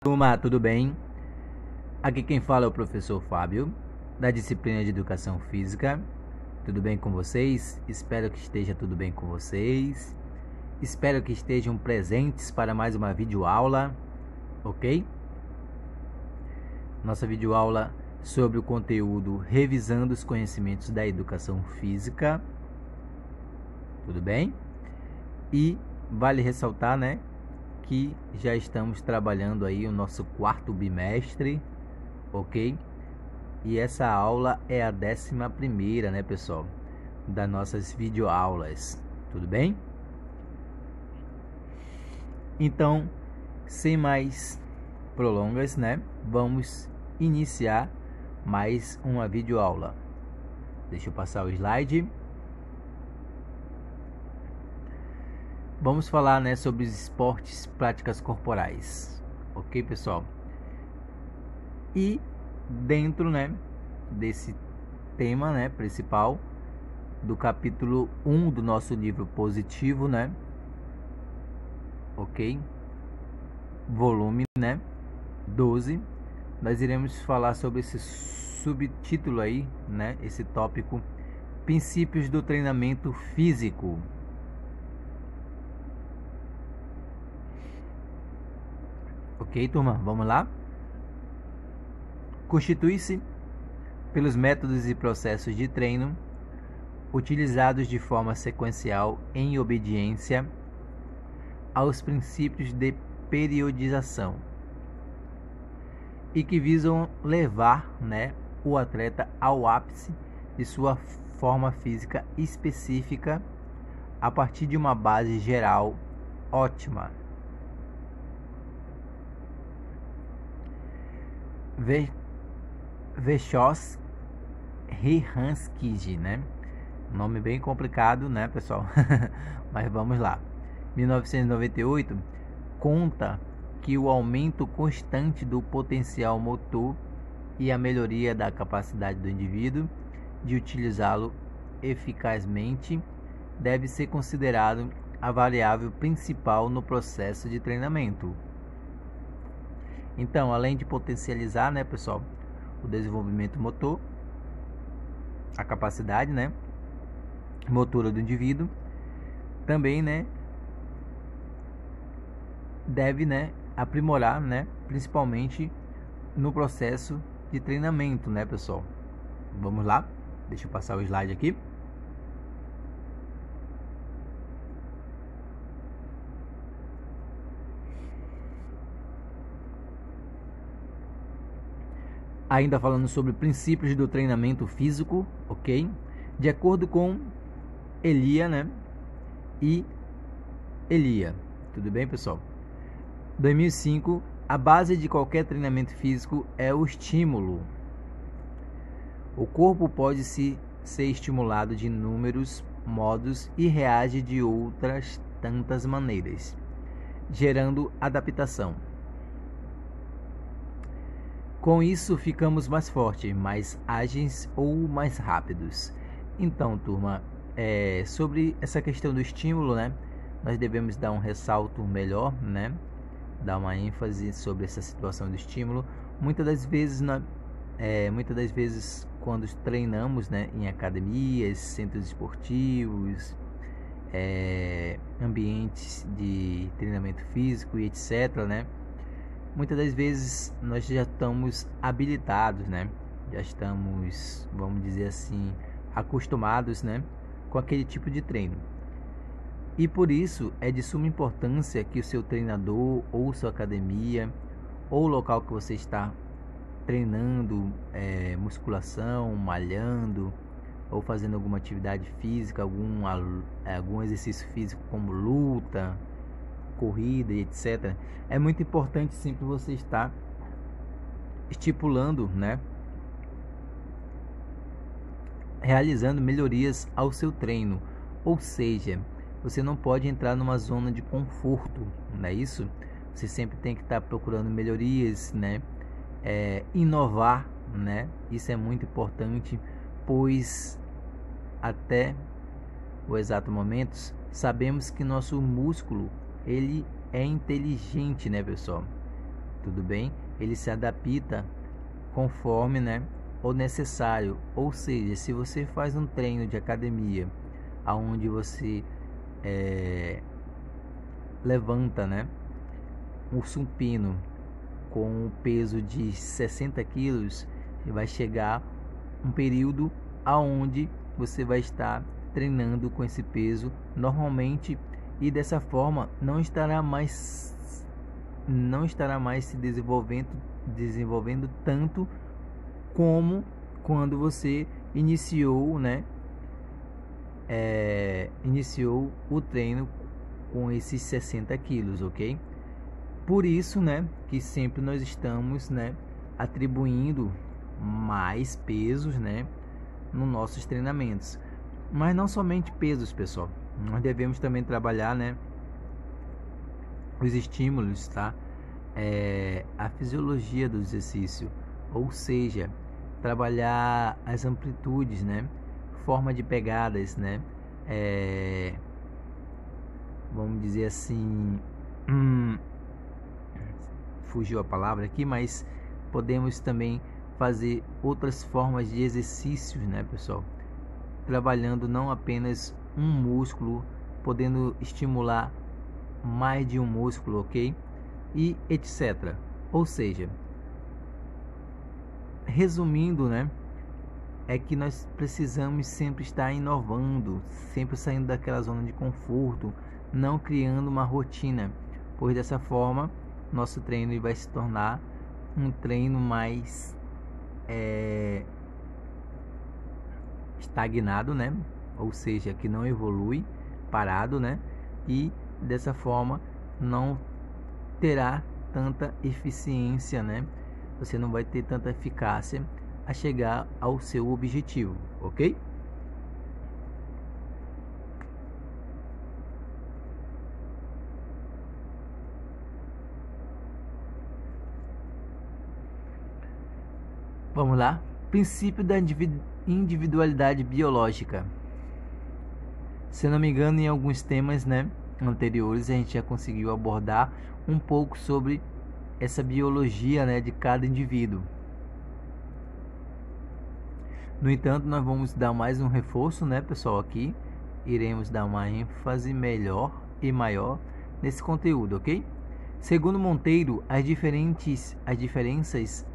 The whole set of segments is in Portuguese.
Turma, tudo bem? Aqui quem fala é o professor Fábio, da disciplina de Educação Física. Tudo bem com vocês? Espero que esteja tudo bem com vocês. Espero que estejam presentes para mais uma videoaula, ok? Nossa videoaula sobre o conteúdo Revisando os Conhecimentos da Educação Física. Tudo bem? E vale ressaltar, né, que já estamos trabalhando aí o nosso quarto bimestre, ok? E essa aula é a 11ª, né, pessoal, das nossas videoaulas, tudo bem? Então, sem mais prolongas, né, vamos iniciar mais uma videoaula. Deixa eu passar o slide. Vamos falar, né, sobre os esportes, práticas corporais, ok, pessoal? E dentro, né, desse tema, né, principal do capítulo 1 do nosso livro Positivo, né, ok? Volume, né, 12, nós iremos falar sobre esse subtítulo aí, né, esse tópico, princípios do treinamento físico. Ok, turma, vamos lá? Constitui-se pelos métodos e processos de treino utilizados de forma sequencial em obediência aos princípios de periodização e que visam levar, né, o atleta ao ápice de sua forma física específica a partir de uma base geral ótima. Verkhoshansky, né? Nome bem complicado, né, pessoal? Mas vamos lá. 1998 conta que o aumento constante do potencial motor e a melhoria da capacidade do indivíduo de utilizá-lo eficazmente deve ser considerado a variável principal no processo de treinamento. Então, além de potencializar, né, pessoal, o desenvolvimento motor, a capacidade, né, motora do indivíduo, também, né, deve, né, aprimorar, né, principalmente no processo de treinamento, né, pessoal. Vamos lá? Deixa eu passar o slide aqui. Ainda falando sobre princípios do treinamento físico, ok? De acordo com Elia, né? E Elia. Tudo bem, pessoal? 2005, a base de qualquer treinamento físico é o estímulo. O corpo pode ser estimulado de inúmeros modos e reage de outras tantas maneiras, gerando adaptação. Com isso, ficamos mais fortes, mais ágeis ou mais rápidos. Então, turma, sobre essa questão do estímulo, né, nós devemos dar um ressalto melhor, né, dar uma ênfase sobre essa situação do estímulo. Muitas das vezes, quando treinamos, né, em academias, centros esportivos, ambientes de treinamento físico e etc., né, muitas das vezes nós já estamos habilitados, né? Já estamos, vamos dizer assim, acostumados, né, com aquele tipo de treino. E por isso é de suma importância que o seu treinador ou sua academia ou o local que você está treinando musculação, malhando ou fazendo alguma atividade física, algum exercício físico como luta, corrida e etc. É muito importante sempre você estar estipulando, né, realizando melhorias ao seu treino. Ou seja, você não pode entrar numa zona de conforto, não é isso? Você sempre tem que estar procurando melhorias, né, inovar, né? Isso é muito importante, pois até o exato momento sabemos que nosso músculo ele é inteligente, né, pessoal? tudo bem? Ele se adapta conforme, né, o necessário. Ou seja, se você faz um treino de academia aonde você levanta, né, um supino com um peso de 60 quilos, vai chegar um período aonde você vai estar treinando com esse peso normalmente, e dessa forma não estará mais se desenvolvendo tanto como quando você iniciou, né, iniciou o treino com esses 60 quilos, ok? Por isso, né, que sempre nós estamos, né, atribuindo mais pesos, né, nos nossos treinamentos. Mas não somente pesos, pessoal. Nós devemos também trabalhar, né, os estímulos, tá? A fisiologia do exercício, ou seja, trabalhar as amplitudes, né, forma de pegadas, né, vamos dizer assim, fugiu a palavra aqui, mas podemos também fazer outras formas de exercícios, né, pessoal? Trabalhando não apenas um músculo, podendo estimular mais de um músculo, ok? E etc. Ou seja, resumindo, né, é que nós precisamos sempre estar inovando, sempre saindo daquela zona de conforto, não criando uma rotina, pois dessa forma nosso treino vai se tornar um treino mais estagnado, né? Ou seja, que não evolui, parado, né? E dessa forma não terá tanta eficiência, né? Você não vai ter tanta eficácia a chegar ao seu objetivo, ok? Vamos lá. Princípio da individualidade biológica. Se eu não me engano, em alguns temas, né, anteriores, a gente já conseguiu abordar um pouco sobre essa biologia, né, de cada indivíduo. No entanto, nós vamos dar mais um reforço, né, pessoal, aqui. Iremos dar uma ênfase melhor e maior nesse conteúdo, ok? Segundo Monteiro, as diferenças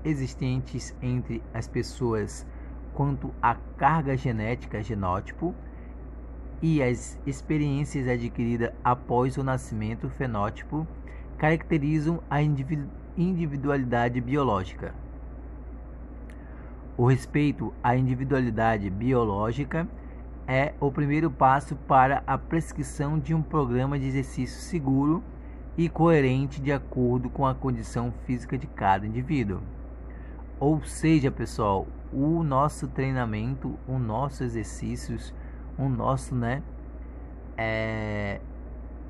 existentes entre as pessoas quanto à carga genética, genótipo, e as experiências adquiridas após o nascimento, fenótipo, caracterizam a individualidade biológica. O respeito à individualidade biológica é o primeiro passo para a prescrição de um programa de exercício seguro e coerente de acordo com a condição física de cada indivíduo. Ou seja, pessoal, o nosso treinamento, os nossos exercícios, o nosso, né,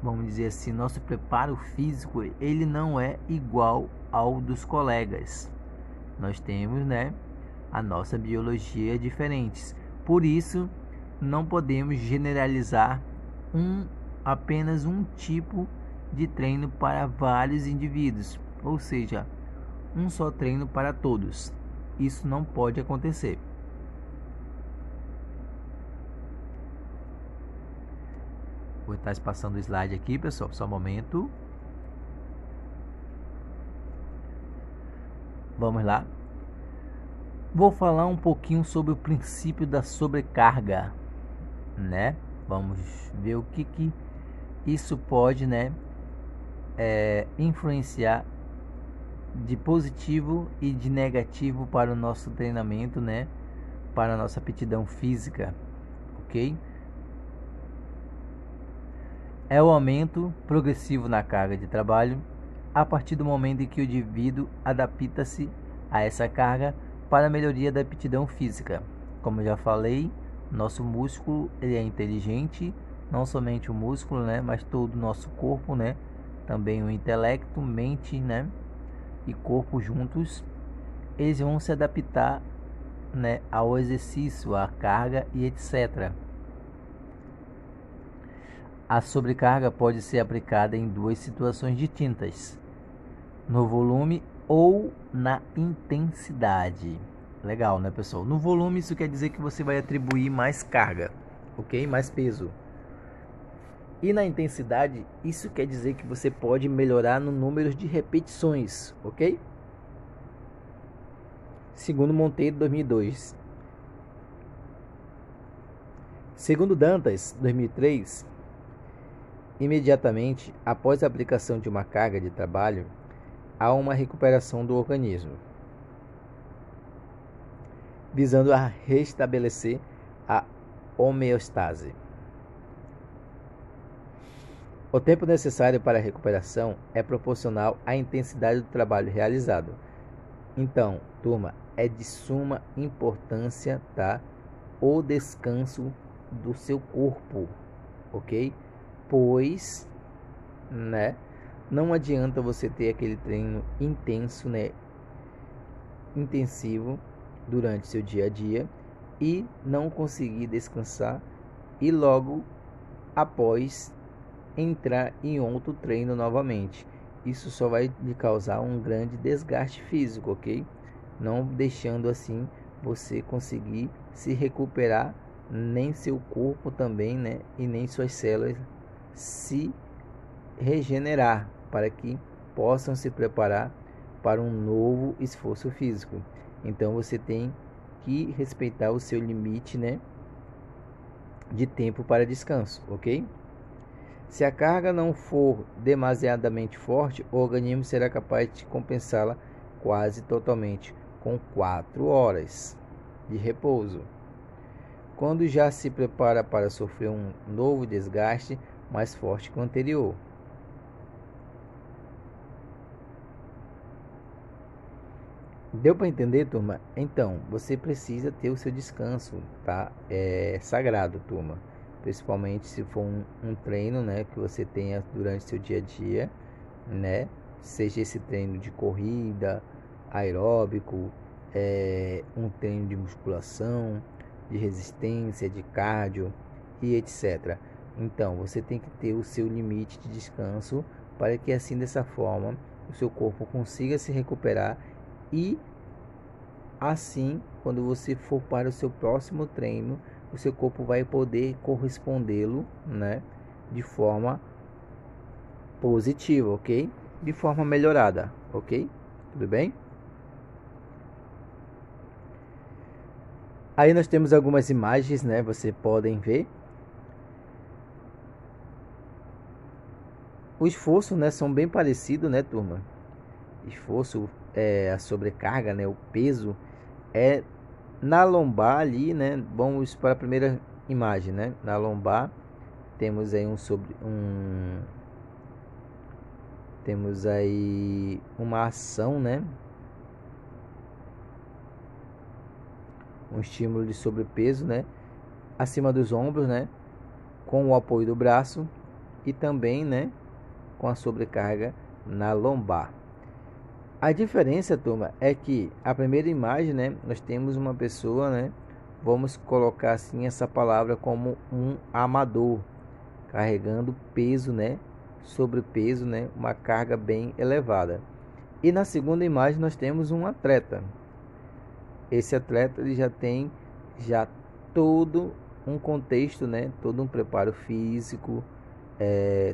vamos dizer assim, nosso preparo físico, ele não é igual ao dos colegas. Nós temos, né, a nossa biologia diferentes. Por isso, não podemos generalizar apenas um tipo de treino para vários indivíduos, ou seja, um só treino para todos. Isso não pode acontecer. Vou estar passando o slide aqui, pessoal, só um momento. Vamos lá. Vou falar um pouquinho sobre o princípio da sobrecarga, né? Vamos ver o que isso pode, né, influenciar de positivo e de negativo para o nosso treinamento, né, para a nossa aptidão física, ok? É o aumento progressivo na carga de trabalho a partir do momento em que o indivíduo adapta-se a essa carga para a melhoria da aptidão física. Como eu já falei, nosso músculo ele é inteligente, não somente o músculo, né, mas todo o nosso corpo, né, também o intelecto, mente, né, e corpo juntos, eles vão se adaptar, né, ao exercício, à carga e etc. A sobrecarga pode ser aplicada em duas situações distintas. no volume ou na intensidade. Legal, né, pessoal? No volume, isso quer dizer que você vai atribuir mais carga, ok? Mais peso. E na intensidade, isso quer dizer que você pode melhorar no número de repetições, ok? Segundo Monteiro, 2002. Segundo Dantas, 2003, imediatamente após a aplicação de uma carga de trabalho, há uma recuperação do organismo, visando a restabelecer a homeostase. O tempo necessário para a recuperação é proporcional à intensidade do trabalho realizado. Então, turma, é de suma importância, tá? O descanso do seu corpo, ok? Pois, né? Não adianta você ter aquele treino intenso, né? Intensivo durante seu dia a dia e não conseguir descansar e logo após entrar em outro treino novamente. Isso só vai lhe causar um grande desgaste físico, ok? Não deixando assim você conseguir se recuperar, nem seu corpo também, né? E nem suas células se regenerar para que possam se preparar para um novo esforço físico. Então você tem que respeitar o seu limite, né, de tempo para descanso, ok? Se a carga não for demasiadamente forte, o organismo será capaz de compensá-la quase totalmente com 4 horas de repouso. Quando já se prepara para sofrer um novo desgaste mais forte que o anterior. Deu para entender, turma? Então, você precisa ter o seu descanso, tá? É sagrado, turma. Principalmente se for um treino, né, que você tenha durante seu dia a dia, né? Seja esse treino de corrida, aeróbico, um treino de musculação, de resistência, de cardio e etc. Então, você tem que ter o seu limite de descanso para que assim, dessa forma, o seu corpo consiga se recuperar e assim, quando você for para o seu próximo treino, o seu corpo vai poder correspondê-lo, né, de forma positiva, ok? De forma melhorada, ok? Tudo bem? Aí nós temos algumas imagens, né? Você podem ver. O esforço, né, são bem parecidos, né, turma? Esforço, a sobrecarga, né, o peso é na lombar ali, né? Vamos para a primeira imagem, né? Na lombar temos aí temos aí uma ação, né? Um estímulo de sobrepeso, né? Acima dos ombros, né? Com o apoio do braço e também, né? Com a sobrecarga na lombar. A diferença, turma, é que a primeira imagem, né? Nós temos uma pessoa, né? Vamos colocar assim essa palavra como um amador, carregando peso, né? Sobrepeso, né? Uma carga bem elevada. E na segunda imagem nós temos um atleta. Esse atleta ele já tem todo um contexto, né? Todo um preparo físico,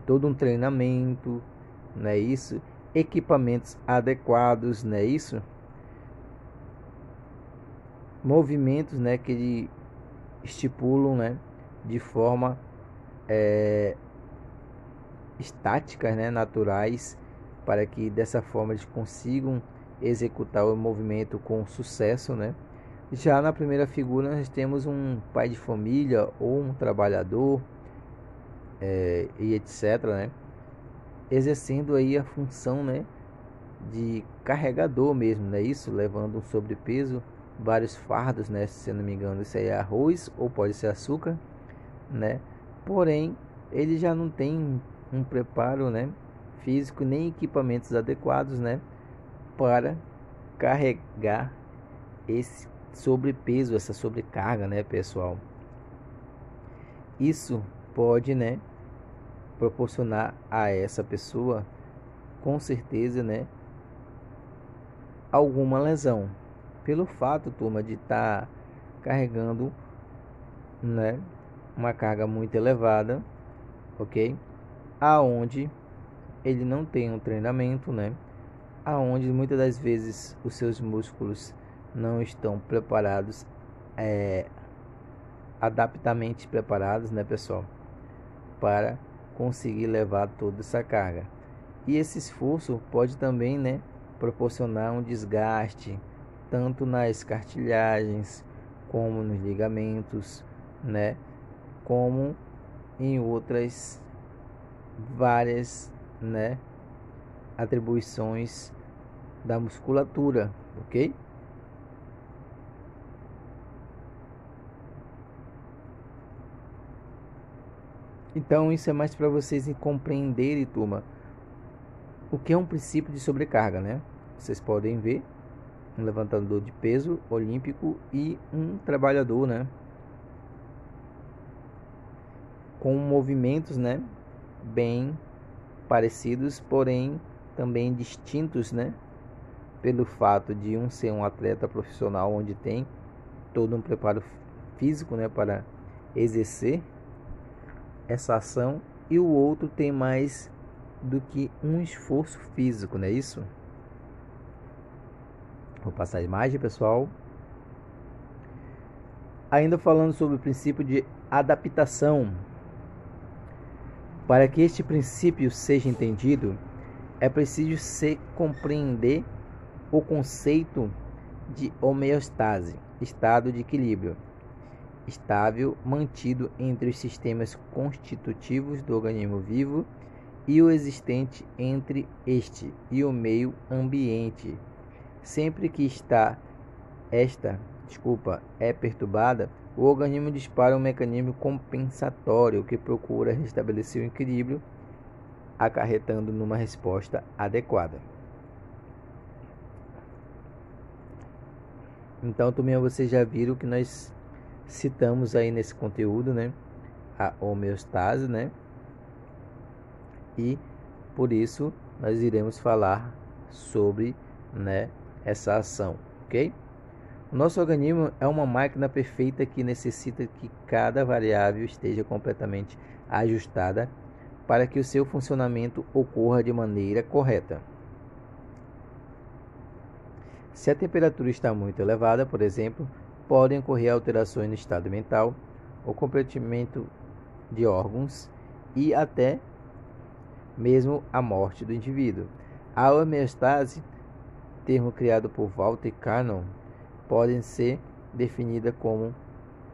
todo um treinamento, não é isso? Equipamentos adequados, não é isso? Movimentos, né? Que ele estipulam, né? De forma estáticas, né? Naturais, para que dessa forma eles consigam executar o movimento com sucesso, né? Já na primeira figura nós temos um pai de família ou um trabalhador e etc, né? Exercendo aí a função, né, de carregador mesmo, né? Isso, levando um sobrepeso, vários fardos, né? Se eu não me engano, isso aí é arroz ou pode ser açúcar, né? Porém, ele já não tem um preparo, né, físico nem equipamentos adequados, né, para carregar esse sobrepeso, essa sobrecarga, né, pessoal? Isso pode, né, proporcionar a essa pessoa, com certeza, né, alguma lesão, pelo fato, turma, de estar carregando, né, uma carga muito elevada, ok? Aonde ele não tem um treinamento, né? Aonde muitas das vezes os seus músculos não estão preparados, adaptamente preparados, né, pessoal, para conseguir levar toda essa carga. E esse esforço pode também, né, proporcionar um desgaste tanto nas cartilhagens como nos ligamentos, né, como em outras várias, né, atribuições da musculatura, ok? Então isso é mais para vocês compreenderem, turma, o que é um princípio de sobrecarga, né? Vocês podem ver um levantador de peso olímpico e um trabalhador, né, com movimentos, né, bem parecidos, porém também distintos, né, pelo fato de um ser um atleta profissional onde tem todo um preparo físico, né, para exercer essa ação, e o outro tem mais do que um esforço físico, não é isso? Vou passar a imagem, pessoal. Ainda falando sobre o princípio de adaptação. Para que este princípio seja entendido, é preciso se compreender o conceito de homeostase, estado de equilíbrio estável mantido entre os sistemas constitutivos do organismo vivo e o existente entre este e o meio ambiente. Sempre que esta é perturbada, o organismo dispara um mecanismo compensatório que procura restabelecer o equilíbrio, acarretando numa resposta adequada. Então, também vocês já viram que nós citamos aí nesse conteúdo, né, a homeostase, né, e por isso nós iremos falar sobre, né, essa ação, ok? O nosso organismo é uma máquina perfeita que necessita que cada variável esteja completamente ajustada para que o seu funcionamento ocorra de maneira correta. Se a temperatura está muito elevada, por exemplo, podem ocorrer alterações no estado mental, o comprometimento de órgãos e até mesmo a morte do indivíduo. A homeostase, termo criado por Walter Cannon, pode ser definida como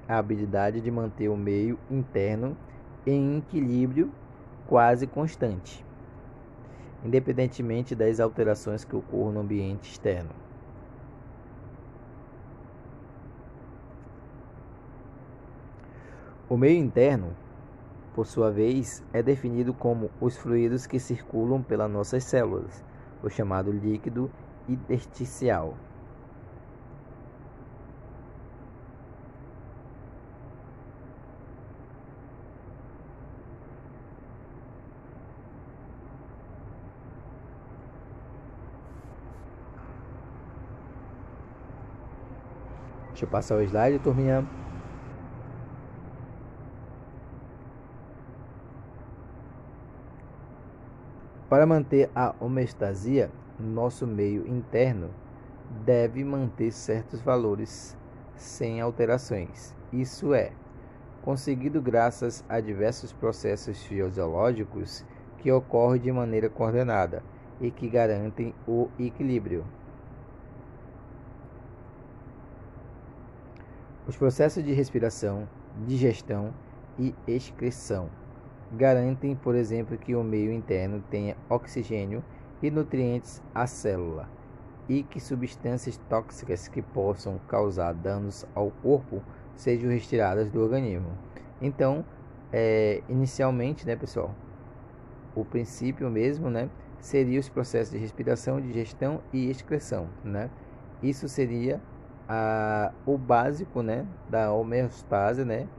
a habilidade de manter o meio interno em equilíbrio quase constante, independentemente das alterações que ocorram no ambiente externo. O meio interno, por sua vez, é definido como os fluidos que circulam pelas nossas células, o chamado líquido intersticial. Deixa eu passar o slide, turminha. Para manter a homeostasia, nosso meio interno deve manter certos valores sem alterações. Isso é conseguido graças a diversos processos fisiológicos que ocorrem de maneira coordenada e que garantem o equilíbrio. Os processos de respiração, digestão e excreção garantem, por exemplo, que o meio interno tenha oxigênio e nutrientes à célula e que substâncias tóxicas que possam causar danos ao corpo sejam retiradas do organismo. Então, inicialmente, né, pessoal, o princípio mesmo, né, seria os processos de respiração, digestão e excreção, né? Isso seria o básico, né, da homeostase, né,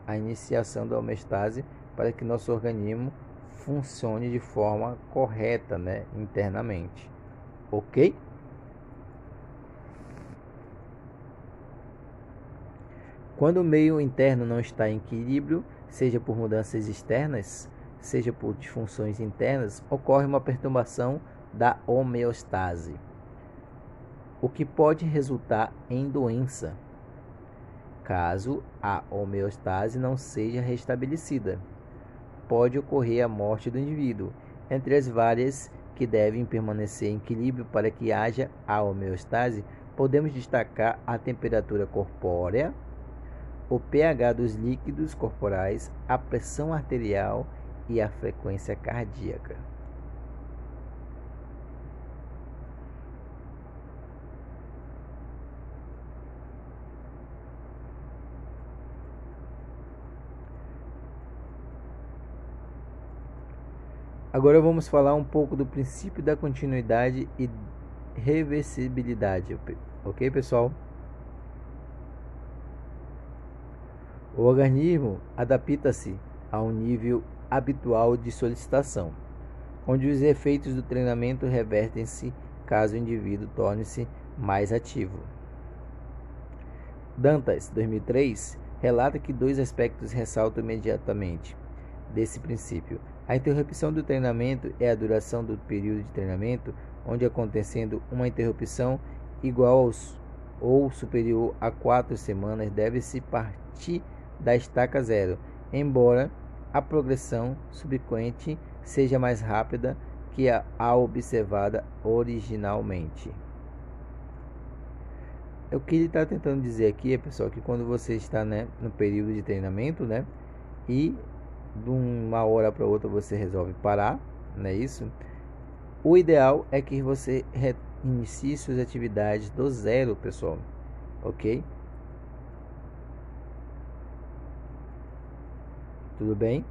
a iniciação da homeostase para que nosso organismo funcione de forma correta, né, internamente, ok? Quando o meio interno não está em equilíbrio, seja por mudanças externas, seja por disfunções internas, ocorre uma perturbação da homeostase, o que pode resultar em doença, caso a homeostase não seja restabelecida. Pode ocorrer a morte do indivíduo. Entre as várias que devem permanecer em equilíbrio para que haja a homeostase, podemos destacar a temperatura corpórea, o pH dos líquidos corporais, a pressão arterial e a frequência cardíaca. Agora vamos falar um pouco do princípio da continuidade e reversibilidade, ok, pessoal? O organismo adapta-se a um nível habitual de solicitação, onde os efeitos do treinamento revertem-se caso o indivíduo torne-se mais ativo. Dantas, 2003, relata que dois aspectos ressaltam imediatamente desse princípio. A interrupção do treinamento é a duração do período de treinamento, onde acontecendo uma interrupção igual ou superior a 4 semanas, deve-se partir da estaca zero, embora a progressão subsequente seja mais rápida que a observada originalmente. O que ele está tentando dizer aqui é, pessoal, que quando você está, no período de treinamento, e de uma hora para outra você resolve parar, não é isso? O ideal é que você reinicie suas atividades do zero, pessoal, ok? Tudo bem?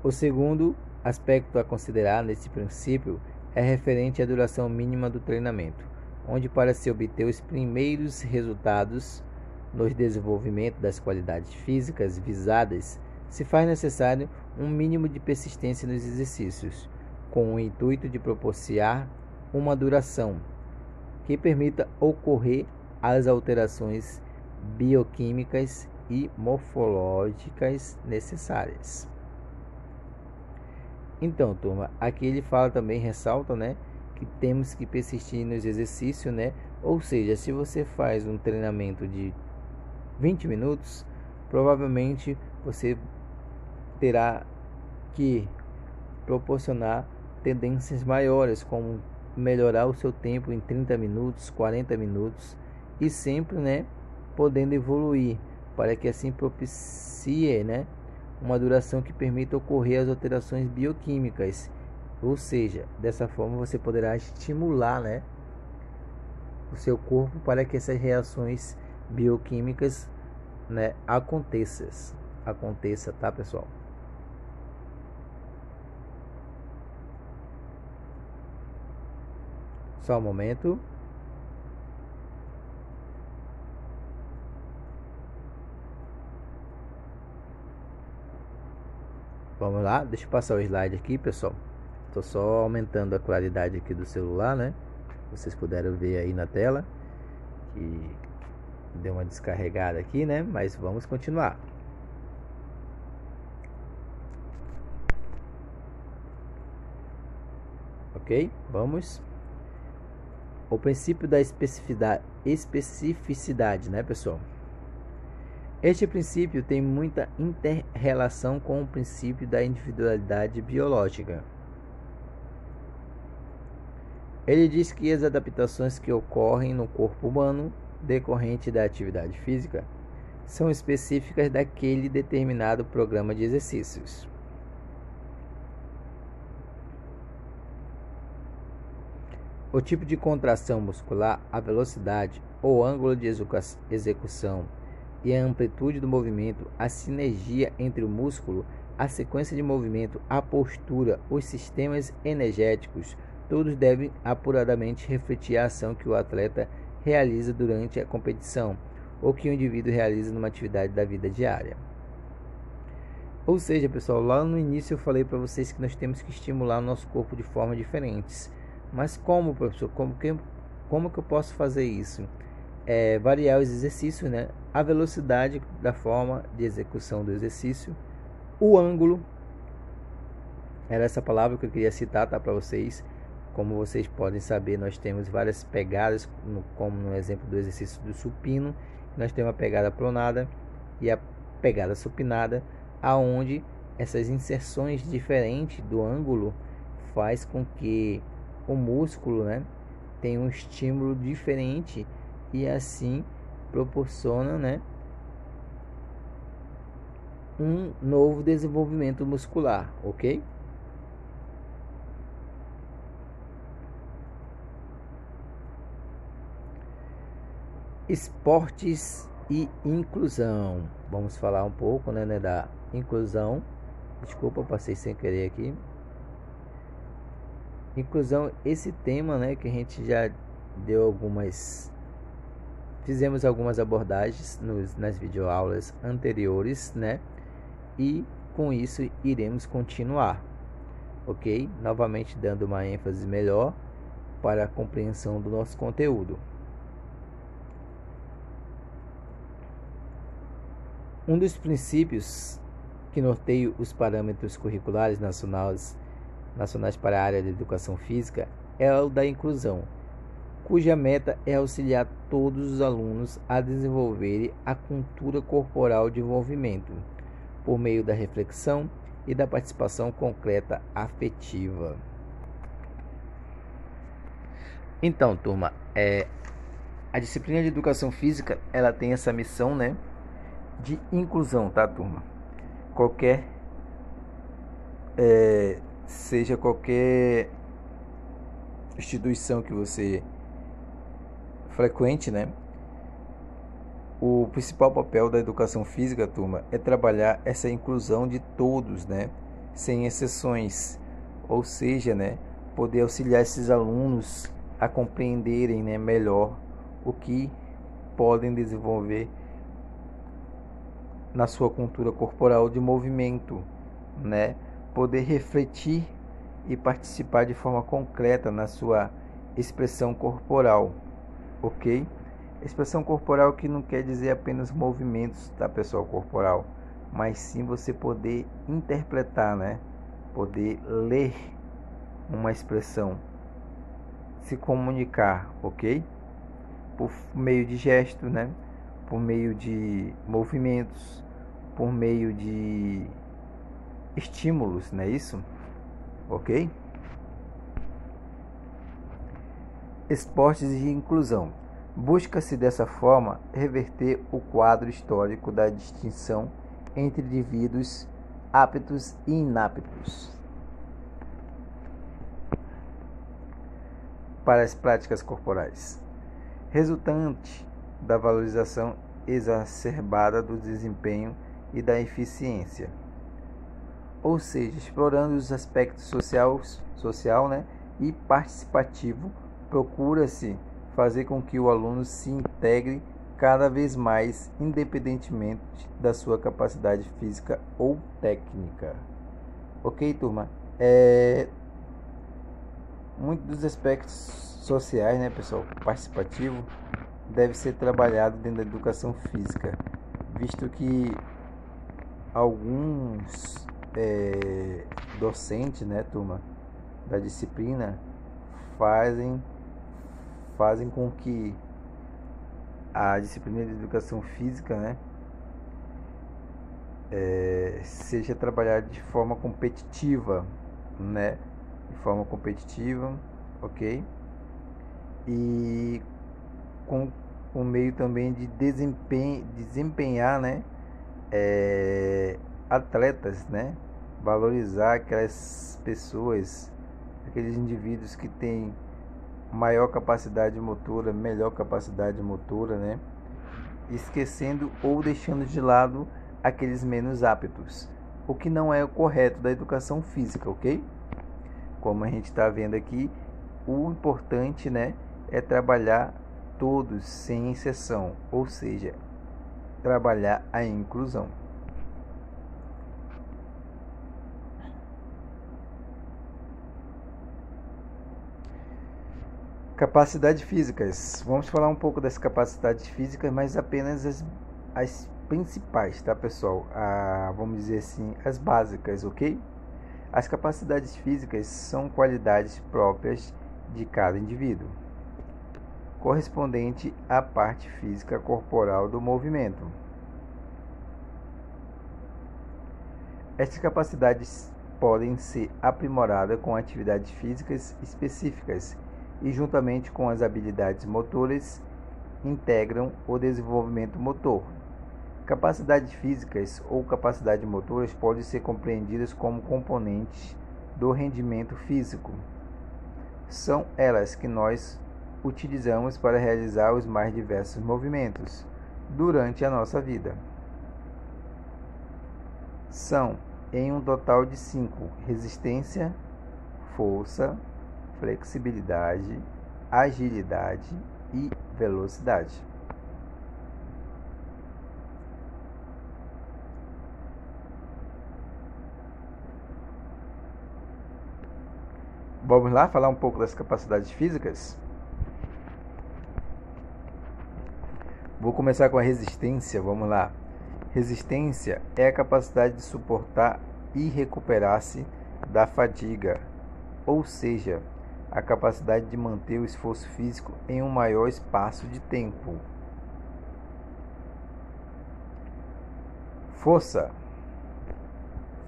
O segundo aspecto a considerar nesse princípio é referente à duração mínima do treinamento, onde para se obter os primeiros resultados no desenvolvimento das qualidades físicas visadas, se faz necessário um mínimo de persistência nos exercícios, com o intuito de propiciar uma duração que permita ocorrer as alterações bioquímicas e morfológicas necessárias. Então, turma, aqui ele fala também, ressalta, que temos que persistir nos exercícios, ou seja, se você faz um treinamento de 20 minutos, provavelmente você terá que proporcionar tendências maiores, como melhorar o seu tempo em 30 minutos, 40 minutos, e sempre, podendo evoluir, para que assim propicie, uma duração que permita ocorrer as alterações bioquímicas, ou seja, dessa forma você poderá estimular, o seu corpo para que essas reações bioquímicas, aconteça, tá, pessoal? Só um momento. Vamos lá, deixa eu passar o slide aqui, pessoal. Estou só aumentando a claridade aqui do celular, Vocês puderam ver aí na tela que deu uma descarregada aqui, Mas vamos continuar. Ok? Vamos. O princípio da especificidade, pessoal? Este princípio tem muita inter-relação com o princípio da individualidade biológica. Ele diz que as adaptações que ocorrem no corpo humano decorrente da atividade física são específicas daquele determinado programa de exercícios. O tipo de contração muscular, a velocidade ou ângulo de execução e a amplitude do movimento, a sinergia entre o músculo, a sequência de movimento, a postura, os sistemas energéticos, todos devem apuradamente refletir a ação que o atleta realiza durante a competição ou que o indivíduo realiza numa atividade da vida diária. Ou seja, pessoal, lá no início eu falei para vocês que nós temos que estimular o nosso corpo de formas diferentes. Mas como, professor? Como que eu posso fazer isso? variar os exercícios, né? A velocidade da forma de execução do exercício, o ângulo, era essa palavra que eu queria citar, tá, para vocês. Como vocês podem saber, nós temos várias pegadas, como no exemplo do exercício do supino, nós temos a pegada pronada e a pegada supinada, aonde essas inserções diferentes do ângulo faz com que o músculo, né, tenha um estímulo diferente e assim proporciona, né, um novo desenvolvimento muscular, ok? Esportes e inclusão. Vamos falar um pouco, né, da inclusão. Desculpa, passei sem querer aqui. Inclusão, esse tema, né, que a gente já deu fizemos algumas abordagens nas videoaulas anteriores, né? E com isso iremos continuar, ok? Novamente dando uma ênfase melhor para a compreensão do nosso conteúdo. Um dos princípios que norteiam os parâmetros curriculares nacionais para a área de educação física é o da inclusão, cuja meta é auxiliar todos os alunos a desenvolverem a cultura corporal de envolvimento, por meio da reflexão e da participação concreta afetiva. Então, turma, a disciplina de educação física, ela tem essa missão, né, de inclusão, tá, turma? Seja qualquer instituição que você frequente, né? O principal papel da educação física, turma, é trabalhar essa inclusão de todos, né? Sem exceções. Ou seja, né, poder auxiliar esses alunos a compreenderem, né, melhor o que podem desenvolver na sua cultura corporal de movimento, né? Poder refletir e participar de forma concreta na sua expressão corporal, ok? Expressão corporal que não quer dizer apenas movimentos da pessoa corporal, mas sim você poder interpretar, né? Poder ler uma expressão, se comunicar, ok? Por meio de gestos, né? Por meio de movimentos, por meio de estímulos, não é isso? Ok? Esportes e inclusão. Busca-se dessa forma reverter o quadro histórico da distinção entre indivíduos aptos e inaptos para as práticas corporais, resultante da valorização exacerbada do desempenho e da eficiência. Ou seja, explorando os aspectos social, né, e participativo, procura-se fazer com que o aluno se integre cada vez mais, independentemente da sua capacidade física ou técnica. Ok, turma? Muitos dos aspectos sociais, né, pessoal, participativo, deve ser trabalhado dentro da educação física, visto que alguns docentes, né, turma, da disciplina fazem com que a disciplina de educação física, né, seja trabalhada de forma competitiva, né, de forma competitiva, ok? E com o meio também de desempenhar, né, atletas, né, valorizar aquelas pessoas, aqueles indivíduos que têm maior capacidade motora, melhor capacidade motora, né, esquecendo ou deixando de lado aqueles menos aptos, o que não é o correto da educação física, ok? Como a gente está vendo aqui, o importante, né, é trabalhar todos sem exceção, ou seja, trabalhar a inclusão. Capacidades físicas. Vamos falar um pouco das capacidades físicas, mas apenas as principais, tá, pessoal? Vamos dizer assim, as básicas, ok? As capacidades físicas são qualidades próprias de cada indivíduo, correspondente à parte física corporal do movimento. Estas capacidades podem ser aprimoradas com atividades físicas específicas e, juntamente com as habilidades motoras, integram o desenvolvimento motor. Capacidades físicas ou capacidades motoras podem ser compreendidas como componentes do rendimento físico. São elas que nós utilizamos para realizar os mais diversos movimentos durante a nossa vida. São, em um total de 5, resistência, força, flexibilidade, agilidade e velocidade. Vamos lá falar um pouco das capacidades físicas? Vou começar com a resistência, vamos lá. Resistência é a capacidade de suportar e recuperar-se da fadiga, ou seja, a capacidade de manter o esforço físico em um maior espaço de tempo. Força.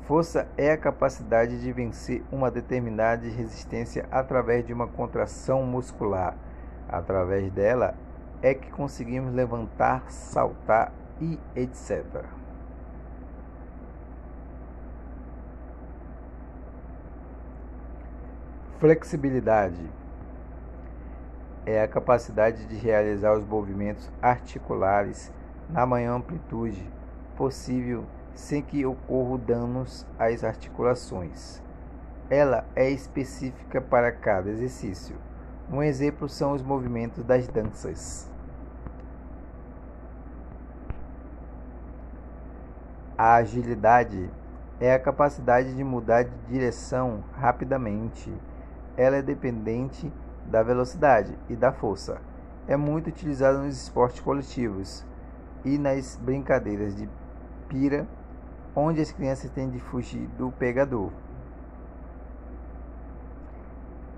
Força é a capacidade de vencer uma determinada resistência através de uma contração muscular. Através dela é que conseguimos levantar, saltar e etc. Flexibilidade é a capacidade de realizar os movimentos articulares na maior amplitude possível sem que ocorram danos às articulações. Ela é específica para cada exercício. Um exemplo são os movimentos das danças. A agilidade é a capacidade de mudar de direção rapidamente. Ela é dependente da velocidade e da força. É muito utilizada nos esportes coletivos e nas brincadeiras de pira, onde as crianças têm de fugir do pegador.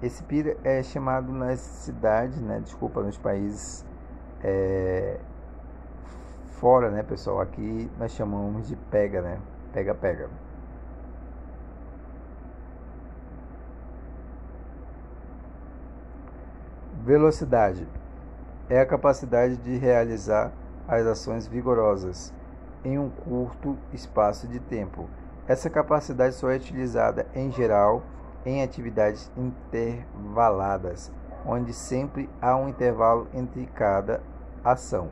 Esse pira é chamado nas cidades, nos países fora, pessoal? Aqui nós chamamos de pega, Pega-pega. Velocidade é a capacidade de realizar as ações vigorosas em um curto espaço de tempo. Essa capacidade só é utilizada, em geral, em atividades intervaladas, onde sempre há um intervalo entre cada ação.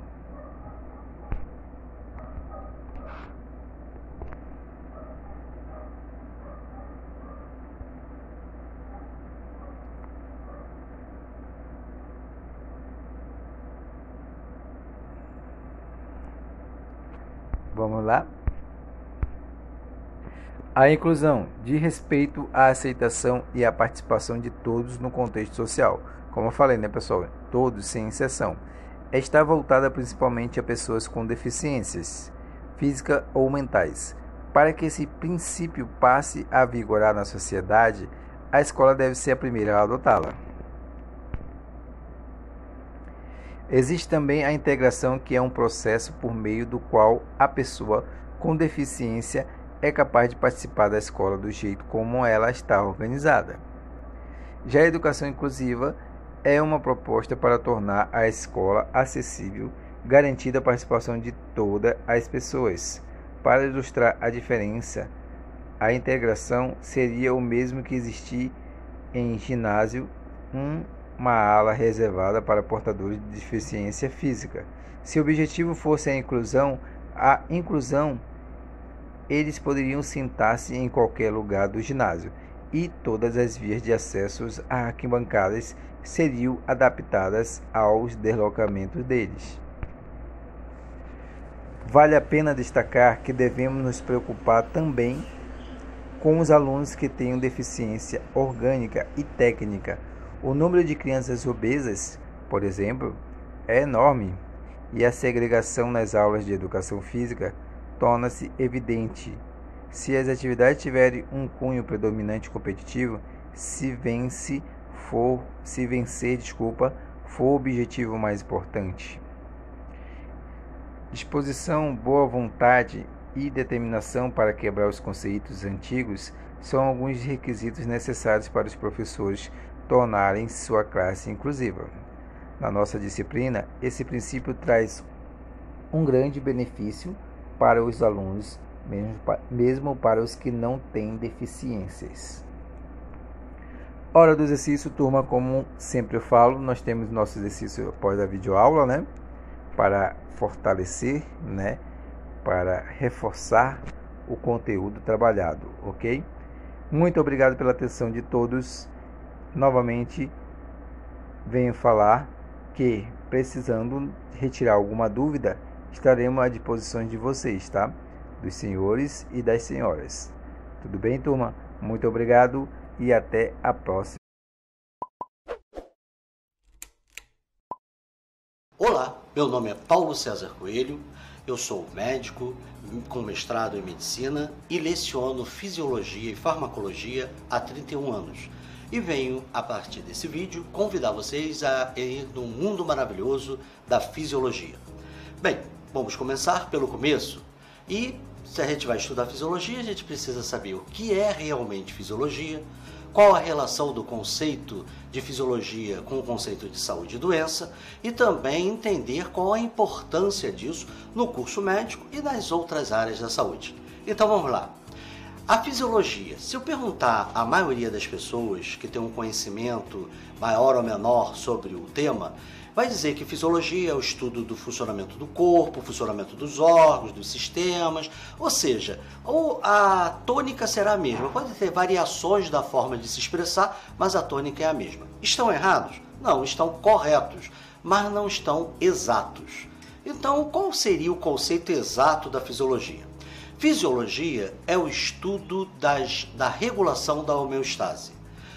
Vamos lá? A inclusão diz respeito à aceitação e à participação de todos no contexto social. Como eu falei, pessoal? Todos, sem exceção. Está voltada principalmente a pessoas com deficiências físicas ou mentais. Para que esse princípio passe a vigorar na sociedade, a escola deve ser a primeira a adotá-la. Existe também a integração, que é um processo por meio do qual a pessoa com deficiência é capaz de participar da escola do jeito como ela está organizada. Já a educação inclusiva é uma proposta para tornar a escola acessível, garantindo a participação de todas as pessoas. Para ilustrar a diferença, a integração seria o mesmo que existir em ginásio, uma ala reservada para portadores de deficiência física. Se o objetivo fosse a inclusão, eles poderiam sentar-se em qualquer lugar do ginásio e todas as vias de acesso a arquibancadas seriam adaptadas aos deslocamentos deles. Vale a pena destacar que devemos nos preocupar também com os alunos que tenham deficiência orgânica e técnica. O número de crianças obesas, por exemplo, é enorme e a segregação nas aulas de educação física torna-se evidente. Se as atividades tiverem um cunho predominante competitivo, se vencer, for o objetivo mais importante. Disposição, boa vontade e determinação para quebrar os conceitos antigos são alguns requisitos necessários para os professores tornarem sua classe inclusiva. Na nossa disciplina, esse princípio traz um grande benefício para os alunos, mesmo para os que não têm deficiências. Hora do exercício, turma, como sempre eu falo, nós temos nosso exercício após a videoaula, né? Para fortalecer, né? Para reforçar o conteúdo trabalhado, ok? Muito obrigado pela atenção de todos. Novamente, venho falar que, precisando retirar alguma dúvida, estaremos à disposição de vocês, tá? Dos senhores e das senhoras. Tudo bem, turma? Muito obrigado e até a próxima. Olá, meu nome é Paulo César Coelho, eu sou médico com mestrado em medicina e leciono fisiologia e farmacologia há 31 anos. E venho, a partir desse vídeo, convidar vocês a ir no mundo maravilhoso da fisiologia. Bem, vamos começar pelo começo. E se a gente vai estudar fisiologia, a gente precisa saber o que é realmente fisiologia, qual a relação do conceito de fisiologia com o conceito de saúde e doença, e também entender qual a importância disso no curso médico e nas outras áreas da saúde. Então vamos lá. A fisiologia, se eu perguntar à maioria das pessoas que tem um conhecimento maior ou menor sobre o tema, vai dizer que fisiologia é o estudo do funcionamento do corpo, funcionamento dos órgãos, dos sistemas, ou seja, a tônica será a mesma. Pode ter variações da forma de se expressar, mas a tônica é a mesma. Estão errados? Não, estão corretos, mas não estão exatos. Então, qual seria o conceito exato da fisiologia? Fisiologia é o estudo da regulação da homeostase,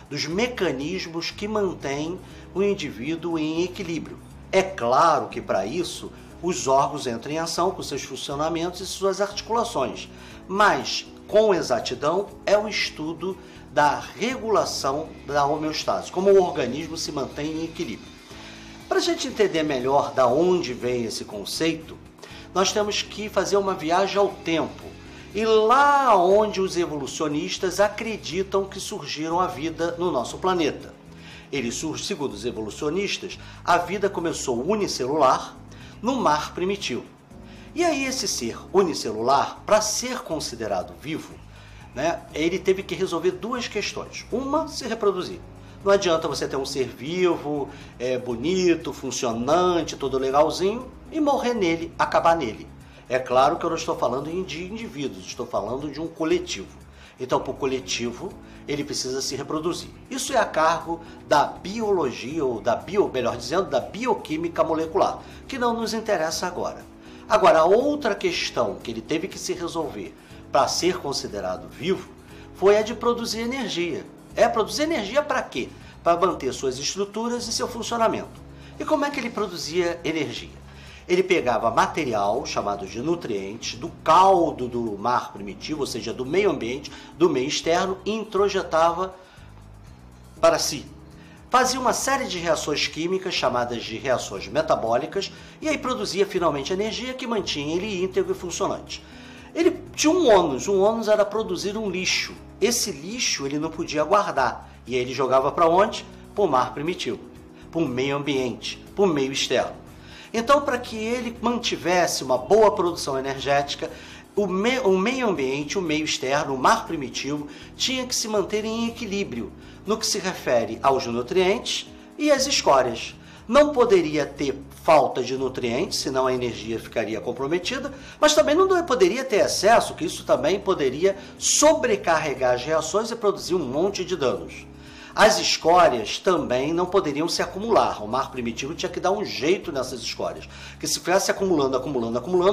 dos mecanismos que mantêm o indivíduo em equilíbrio. É claro que para isso os órgãos entram em ação com seus funcionamentos e suas articulações, mas com exatidão é o estudo da regulação da homeostase, como o organismo se mantém em equilíbrio. Para a gente entender melhor da onde vem esse conceito, nós temos que fazer uma viagem ao tempo, e lá onde os evolucionistas acreditam que surgiram a vida no nosso planeta. Segundo os evolucionistas, a vida começou unicelular no mar primitivo. E aí esse ser unicelular, para ser considerado vivo, né, ele teve que resolver duas questões. Uma, se reproduzir. Não adianta você ter um ser vivo, bonito, funcionante, todo legalzinho, e morrer nele, acabar nele. É claro que eu não estou falando de indivíduos, estou falando de um coletivo. Então, para o coletivo, ele precisa se reproduzir. Isso é a cargo da biologia, ou melhor dizendo, da bioquímica molecular, que não nos interessa agora. Agora, a outra questão que ele teve que se resolver para ser considerado vivo foi a de produzir energia. Produzir energia para quê? Para manter suas estruturas e seu funcionamento. E como é que ele produzia energia? Ele pegava material, chamado de nutrientes, do caldo do mar primitivo, ou seja, do meio ambiente, do meio externo, e introjetava para si. Fazia uma série de reações químicas, chamadas de reações metabólicas, e aí produzia finalmente energia que mantinha ele íntegro e funcionante. Ele tinha um ônus era produzir um lixo. Esse lixo ele não podia guardar, e aí ele jogava para onde? Para o mar primitivo, para o meio ambiente, para o meio externo. Então, para que ele mantivesse uma boa produção energética, o meio ambiente, o meio externo, o mar primitivo, tinha que se manter em equilíbrio no que se refere aos nutrientes e às escórias. Não poderia ter falta de nutrientes, senão a energia ficaria comprometida, mas também não poderia ter excesso, que isso também poderia sobrecarregar as reações e produzir um monte de danos. As escórias também não poderiam se acumular. O mar primitivo tinha que dar um jeito nessas escórias. Porque se ficasse acumulando,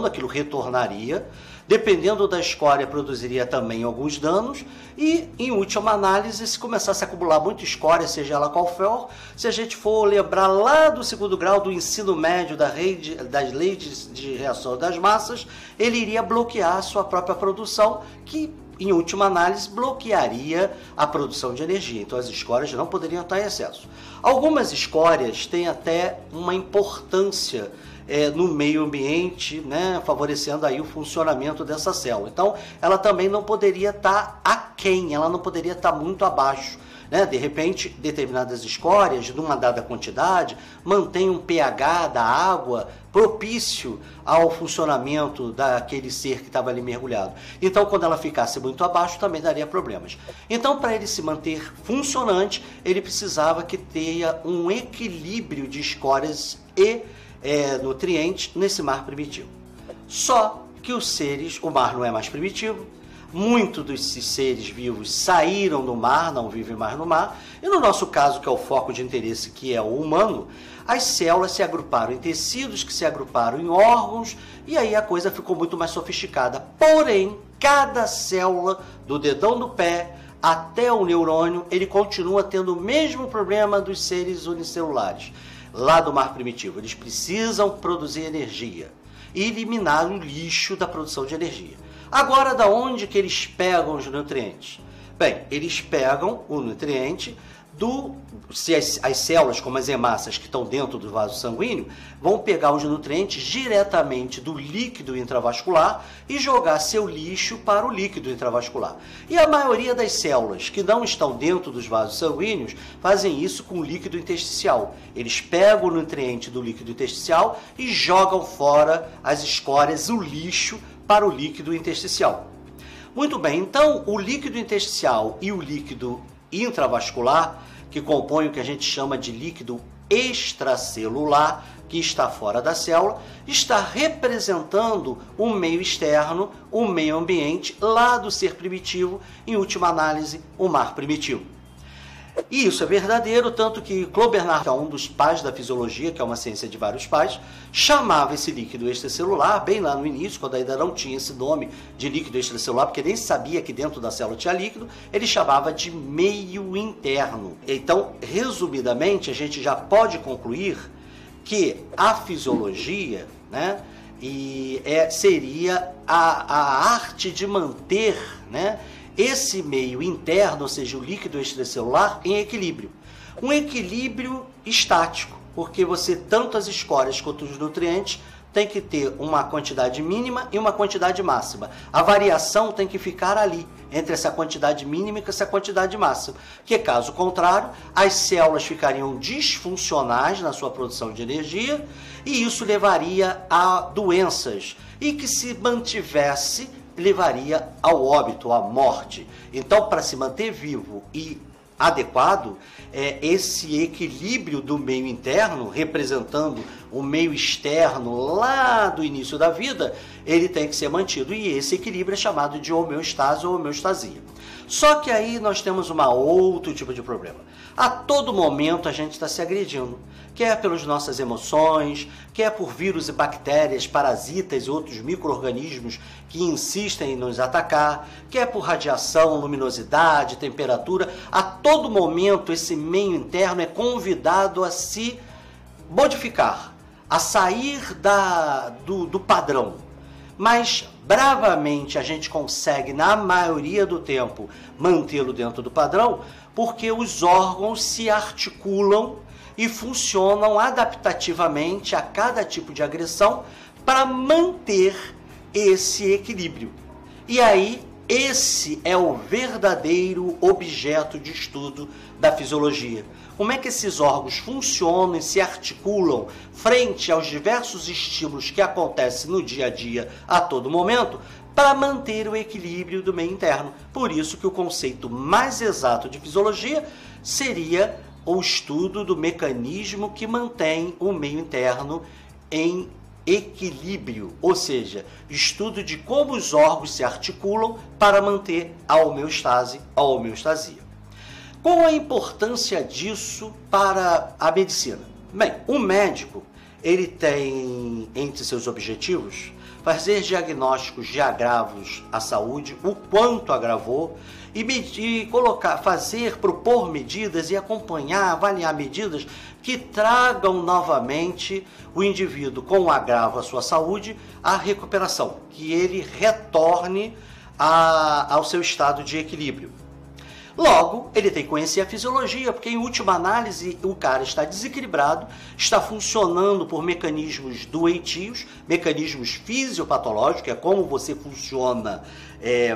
aquilo retornaria. Dependendo da escória, produziria também alguns danos. E, em última análise, se começasse a acumular muita escória, seja ela qual for, se a gente for lembrar lá do 2º grau do ensino médio das leis de reação das massas, ele iria bloquear a sua própria produção, que, em última análise, bloquearia a produção de energia. Então, as escórias não poderiam estar em excesso. Algumas escórias têm até uma importância no meio ambiente, né, favorecendo aí o funcionamento dessa célula. Então, ela também não poderia estar aquém, ela não poderia estar muito abaixo. Né? De repente, determinadas escórias, numa dada quantidade, mantêm um pH da água propício ao funcionamento daquele ser que estava ali mergulhado. Então, quando ela ficasse muito abaixo, também daria problemas. Então, para ele se manter funcionante, ele precisava que tenha um equilíbrio de escórias e nutrientes nesse mar primitivo. Só que o mar não é mais primitivo, muitos desses seres vivos saíram do mar, não vivem mais no mar, e no nosso caso, que é o foco de interesse, que é o humano, as células se agruparam em tecidos, que se agruparam em órgãos, e aí a coisa ficou muito mais sofisticada. Porém, cada célula, do dedão do pé até o neurônio, ele continua tendo o mesmo problema dos seres unicelulares. Lá do mar primitivo, eles precisam produzir energia e eliminar o lixo da produção de energia. Agora, da onde que eles pegam os nutrientes? Bem, eles pegam o nutriente se as células, como as hemácias que estão dentro do vaso sanguíneo, vão pegar os nutrientes diretamente do líquido intravascular e jogar seu lixo para o líquido intravascular. E a maioria das células que não estão dentro dos vasos sanguíneos fazem isso com o líquido intersticial. Eles pegam o nutriente do líquido intersticial e jogam fora as escórias, o lixo, para o líquido intersticial. Muito bem, então o líquido intersticial e o líquido intravascular, que compõe o que a gente chama de líquido extracelular, que está fora da célula, está representando o meio externo, o meio ambiente, lá do ser primitivo, em última análise, o mar primitivo. E isso é verdadeiro, tanto que Claude Bernard, que é um dos pais da fisiologia, que é uma ciência de vários pais, chamava esse líquido extracelular, bem lá no início, quando ainda não tinha esse nome de líquido extracelular, porque nem sabia que dentro da célula tinha líquido, ele chamava de meio interno. Então, resumidamente, a gente já pode concluir que a fisiologia, né, seria a arte de manter, né, esse meio interno, ou seja, o líquido extracelular, em equilíbrio. Um equilíbrio estático, porque tanto as escórias quanto os nutrientes tem que ter uma quantidade mínima e uma quantidade máxima. A variação tem que ficar ali, entre essa quantidade mínima e essa quantidade máxima. Que, caso contrário, as células ficariam disfuncionais na sua produção de energia e isso levaria a doenças. E que, se mantivesse, levaria ao óbito, à morte. Então, para se manter vivo e adequado, esse equilíbrio do meio interno, representando o meio externo lá do início da vida, ele tem que ser mantido. E esse equilíbrio é chamado de homeostase ou homeostasia. Só que aí nós temos outro tipo de problema. A todo momento a gente está se agredindo, quer pelas nossas emoções, quer por vírus e bactérias, parasitas e outros micro-organismos que insistem em nos atacar, quer por radiação, luminosidade, temperatura. A todo momento esse meio interno é convidado a se modificar, a sair do padrão. Mas bravamente a gente consegue, na maioria do tempo, mantê-lo dentro do padrão, porque os órgãos se articulam e funcionam adaptativamente a cada tipo de agressão para manter esse equilíbrio. E aí, esse é o verdadeiro objeto de estudo da fisiologia. Como é que esses órgãos funcionam e se articulam frente aos diversos estímulos que acontecem no dia a dia, a todo momento, para manter o equilíbrio do meio interno. Por isso que o conceito mais exato de fisiologia seria o estudo do mecanismo que mantém o meio interno em equilíbrio, ou seja, estudo de como os órgãos se articulam para manter a homeostase, a homeostasia. Qual a importância disso para a medicina? Bem, o médico, ele tem entre seus objetivos fazer diagnósticos de agravos à saúde, o quanto agravou, e propor medidas e acompanhar, avaliar medidas que tragam novamente o indivíduo com o agravo à sua saúde à recuperação, que ele retorne ao seu estado de equilíbrio. Logo, ele tem que conhecer a fisiologia, porque em última análise o cara está desequilibrado, está funcionando por mecanismos doentios, mecanismos fisiopatológicos, que é como você funciona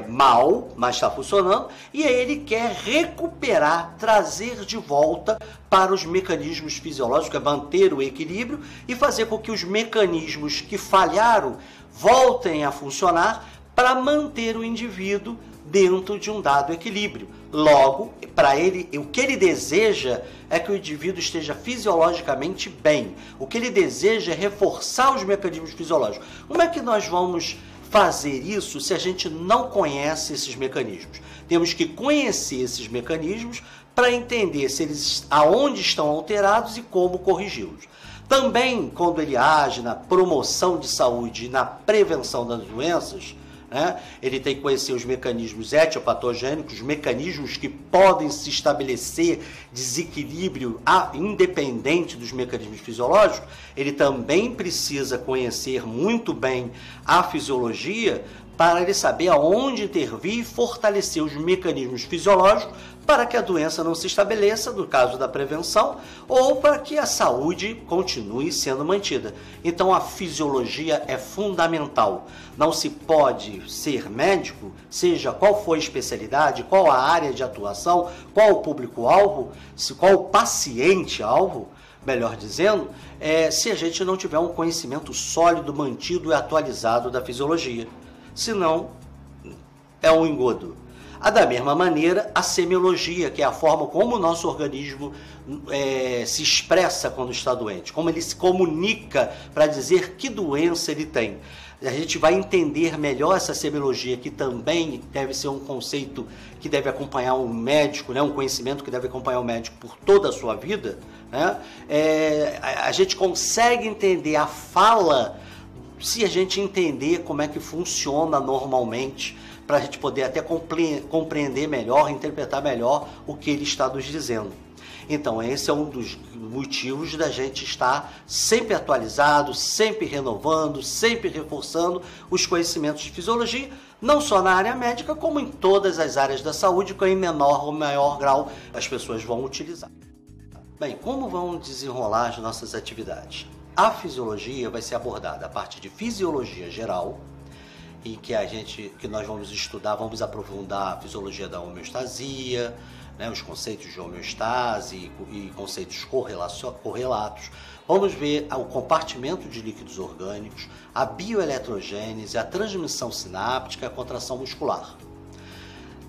mal, mas está funcionando, e aí ele quer recuperar, trazer de volta para os mecanismos fisiológicos, é manter o equilíbrio e fazer com que os mecanismos que falharam voltem a funcionar para manter o indivíduo dentro de um dado equilíbrio. Logo, para ele, o que ele deseja é que o indivíduo esteja fisiologicamente bem. O que ele deseja é reforçar os mecanismos fisiológicos. Como é que nós vamos fazer isso se a gente não conhece esses mecanismos? Temos que conhecer esses mecanismos para entender se eles aonde estão alterados e como corrigi-los. Também, quando ele age na promoção de saúde e na prevenção das doenças, ele tem que conhecer os mecanismos etiopatogênicos, os mecanismos que podem se estabelecer desequilíbrio independente dos mecanismos fisiológicos. Ele também precisa conhecer muito bem a fisiologia para ele saber aonde intervir e fortalecer os mecanismos fisiológicos para que a doença não se estabeleça, no caso da prevenção, ou para que a saúde continue sendo mantida. Então a fisiologia é fundamental. Não se pode ser médico, seja qual for a especialidade, qual a área de atuação, qual o público-alvo, qual o paciente-alvo, melhor dizendo, se a gente não tiver um conhecimento sólido, mantido e atualizado da fisiologia. Senão, é um engodo. Da mesma maneira, a semiologia, que é a forma como o nosso organismo se expressa quando está doente, como ele se comunica para dizer que doença ele tem. A gente vai entender melhor essa semiologia, que também deve ser um conceito que deve acompanhar um médico, um conhecimento que deve acompanhar o médico por toda a sua vida. A gente consegue entender a fala se a gente entender como é que funciona normalmente, para a gente poder até compreender melhor, interpretar melhor o que ele está nos dizendo. Então, esse é um dos motivos da gente estar sempre atualizado, sempre renovando, sempre reforçando os conhecimentos de fisiologia, não só na área médica, como em todas as áreas da saúde, que em menor ou maior grau as pessoas vão utilizar. Bem, como vão desenrolar as nossas atividades? A fisiologia vai ser abordada a partir de fisiologia geral, em que nós vamos estudar, vamos aprofundar a fisiologia da homeostasia, os conceitos de homeostase e conceitos correlatos. Vamos ver o compartimento de líquidos orgânicos, a bioeletrogênese, a transmissão sináptica e a contração muscular.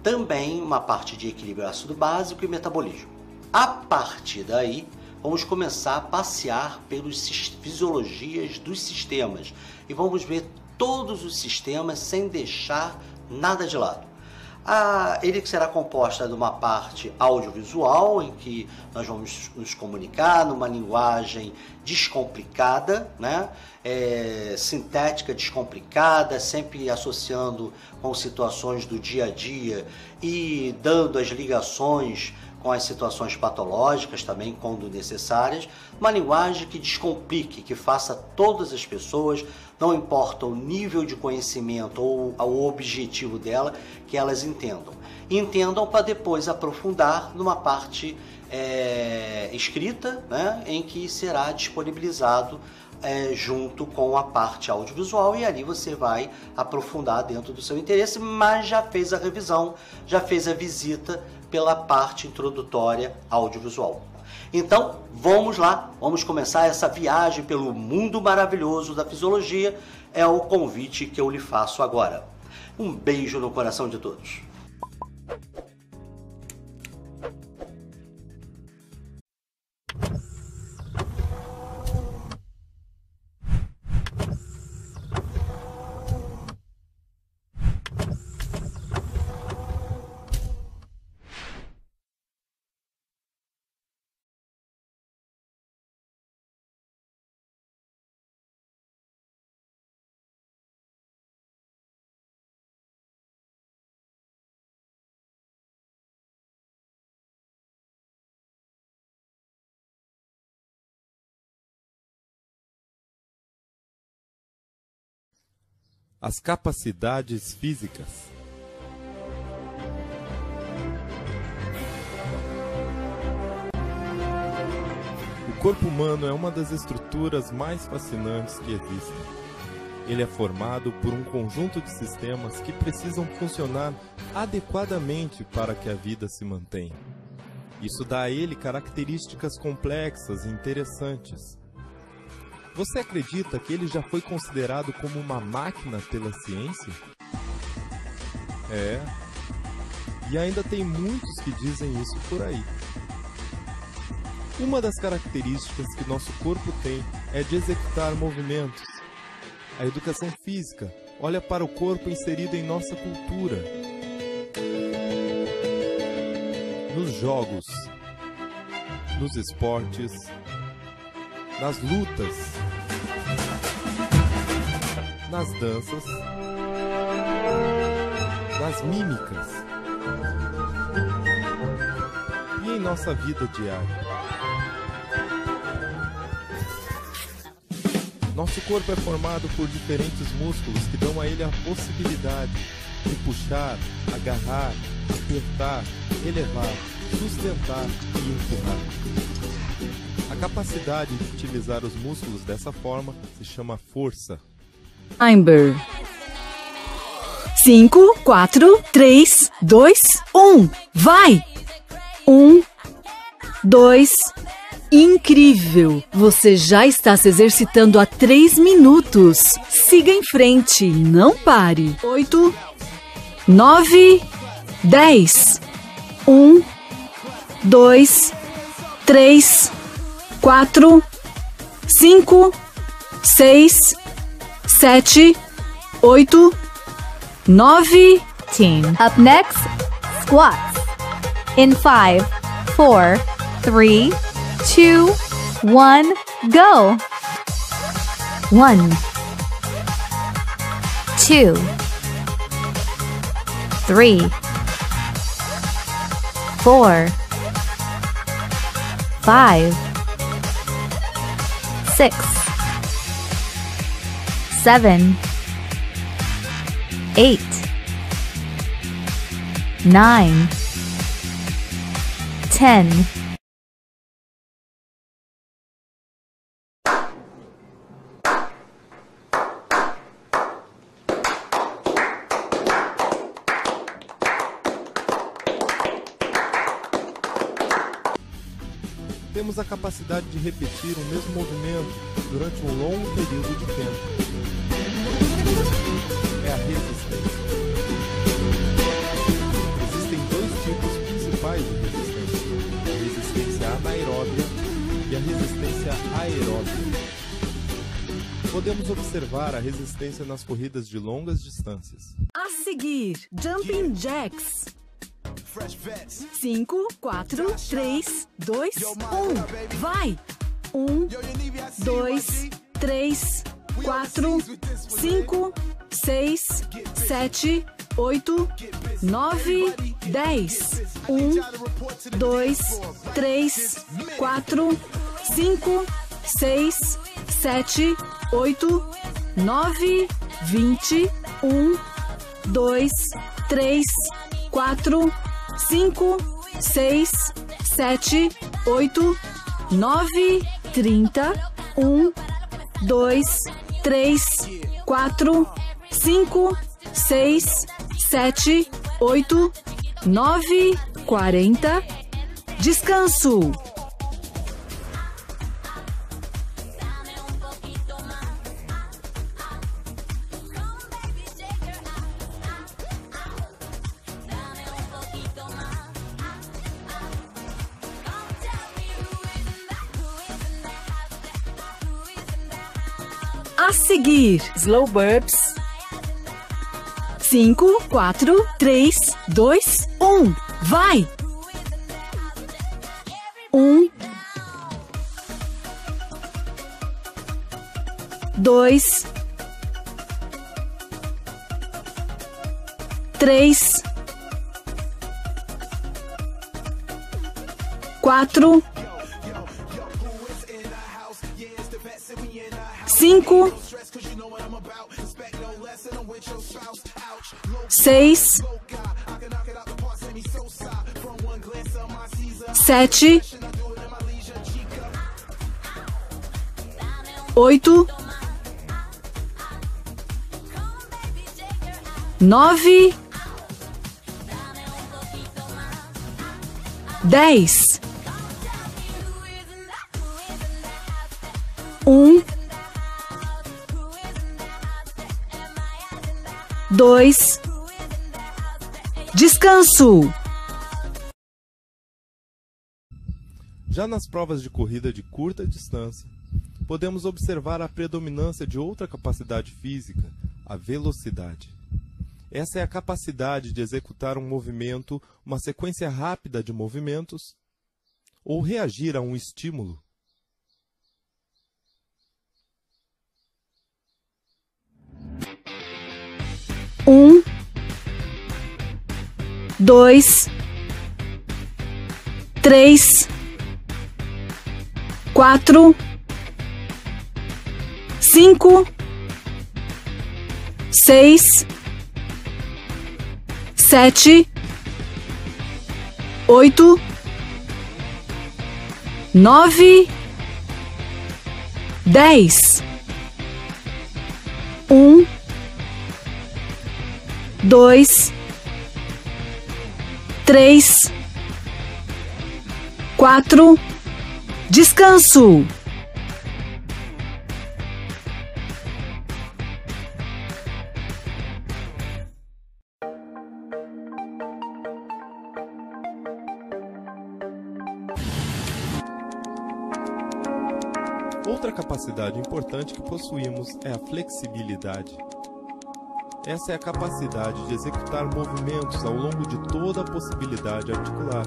Também uma parte de equilíbrio ácido básico e metabolismo. A partir daí, vamos começar a passear pelas fisiologias dos sistemas e vamos ver todos os sistemas sem deixar nada de lado. Ele será composta de uma parte audiovisual, em que nós vamos nos comunicar numa linguagem descomplicada, sintética, descomplicada, sempre associando com situações do dia a dia e dando as ligações com as situações patológicas também, quando necessárias, uma linguagem que descomplique, que faça todas as pessoas, não importa o nível de conhecimento ou o objetivo dela, que elas entendam. Entendam para depois aprofundar numa parte escrita, em que será disponibilizado junto com a parte audiovisual, e ali você vai aprofundar dentro do seu interesse, mas já fez a revisão, já fez a visita pela parte introdutória audiovisual. Então, vamos lá, vamos começar essa viagem pelo mundo maravilhoso da fisiologia, é o convite que eu lhe faço agora. Um beijo no coração de todos. As capacidades físicas. O corpo humano é uma das estruturas mais fascinantes que existem. Ele é formado por um conjunto de sistemas que precisam funcionar adequadamente para que a vida se mantenha. Isso dá a ele características complexas e interessantes. Você acredita que ele já foi considerado como uma máquina pela ciência? É. E ainda tem muitos que dizem isso por aí. Uma das características que nosso corpo tem é de executar movimentos. A educação física olha para o corpo inserido em nossa cultura. Nos jogos, nos esportes, nas lutas, nas danças, nas mímicas e em nossa vida diária. Nosso corpo é formado por diferentes músculos que dão a ele a possibilidade de puxar, agarrar, apertar, elevar, sustentar e empurrar. A capacidade de utilizar os músculos dessa forma se chama força. Timer. 5, 4, 3, 2, 1. Vai! 1, 2, incrível! Você já está se exercitando há 3 minutos. Siga em frente, não pare. 8, 9, 10. 1, 2, 3, 4, 5, 6, 7, 8, 9. Up next, squats. In 5, 4, 3, 2, 1, go. 1, 2, 3, 4, 5, 6, 7, 8, 9, 10. Temos a capacidade de repetir o mesmo movimento durante um longo período de tempo. É a resistência. Existem 2 tipos principais de resistência: a resistência anaeróbia e a resistência aeróbia. Podemos observar a resistência nas corridas de longas distâncias. A seguir, Jumping Jacks. 5, 4, 3, 2, 1. Vai! 1, 2, 3, 4, 5, 6, 7, 8, 9, 10. 1, 2, 3, 4, 5, 6, 7, 8, 9, 20. 1, 2, 3, 4, 5, 6, 7, 8, 9, 30. 1, 2, 3, 4, 5, 6, 7, 8, 9, 40. Descanso. A seguir, Slow Burps. 5, 4, 3, 2, 1. Vai! 1, 2, 3, 4, 5, 6, 7, 8, 9, 10, 2, descanso. Já nas provas de corrida de curta distância, podemos observar a predominância de outra capacidade física, a velocidade. Essa é a capacidade de executar um movimento, uma sequência rápida de movimentos, ou reagir a um estímulo. Um, 2, 3, 4, 5, 6, 7, 8, 9, 10. 2, 3, 4, descanso. Outra capacidade importante que possuímos é a flexibilidade. Essa é a capacidade de executar movimentos ao longo de toda a possibilidade articular,